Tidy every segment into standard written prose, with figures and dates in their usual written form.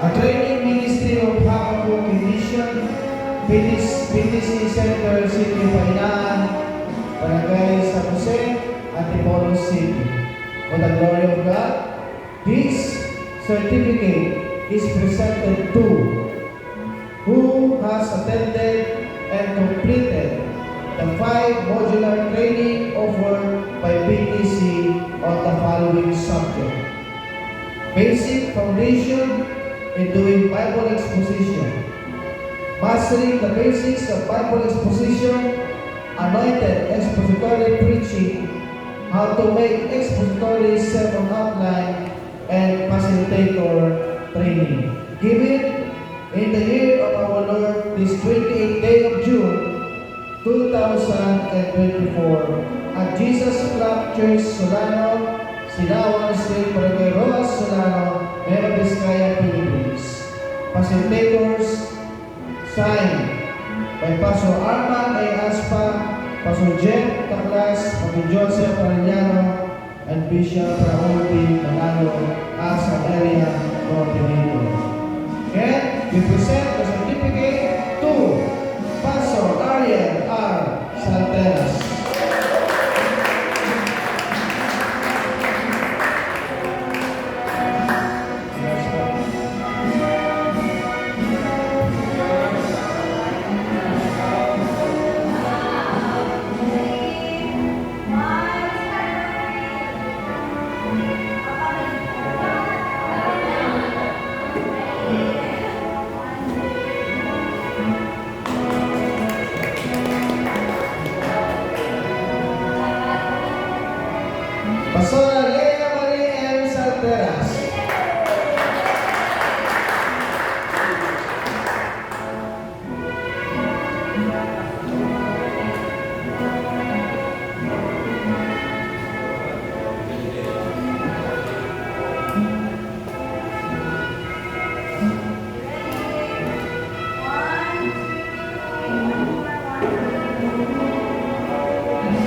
A training ministry of Habakkuk Mission, PTC Center, City of Painaan, Barangay San Jose, Antipolo City. For the glory of God, this certificate is presented to who has attended and completed the 5 modular training offered by PTC on the following subject: basic foundation in doing Bible exposition, mastering the basics of Bible exposition, anointed expository preaching, how to make expository sermon outline, and facilitator training. Given in the year of our Lord, this 28th day of June, 2024, at Jesus Club Church, Solano, Sinawan Street, Barangay Roas, Solano, Nueva Vizcaya, Philippines. Facilitators signed by Pastor Arman A. Aspa, Pastor Jeff Taklas, Pastor Joseph Arellano, and Bishop Raul P. Manalo as an area coordinator. And we present the certificate to Pastor Ariel R. Salteras. Pastora Lea Marie M. Salteras.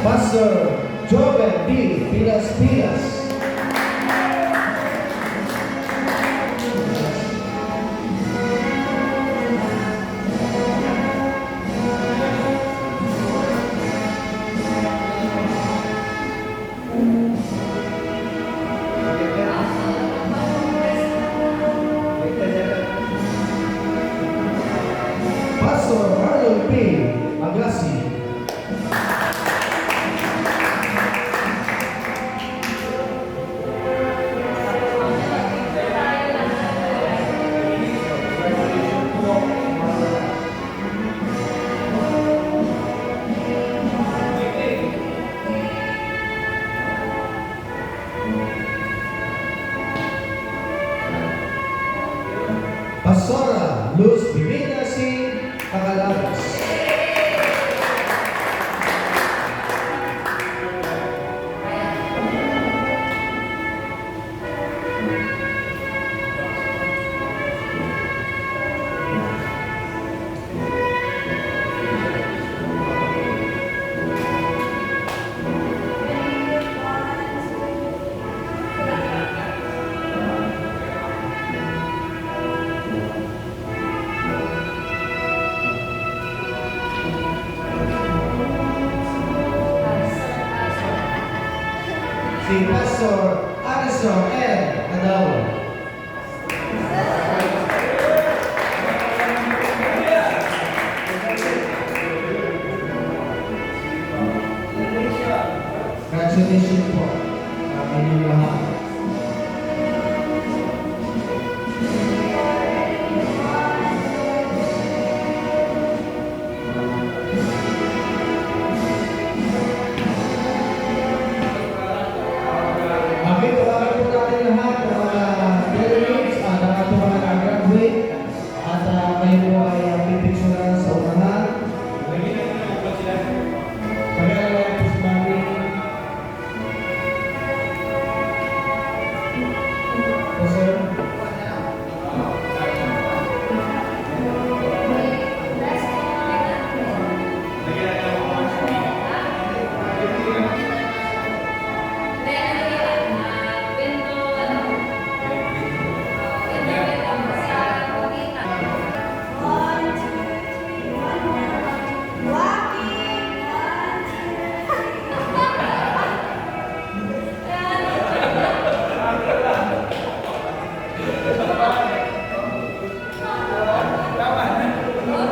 Pastor Joven D. Pilas. Pastor Marlon P. Agassi. Pastora Luz Bibina C. Cagalabas. Si Pastor Alison N. Adawa. Congratulations po sa inyong lahat. Amin po natin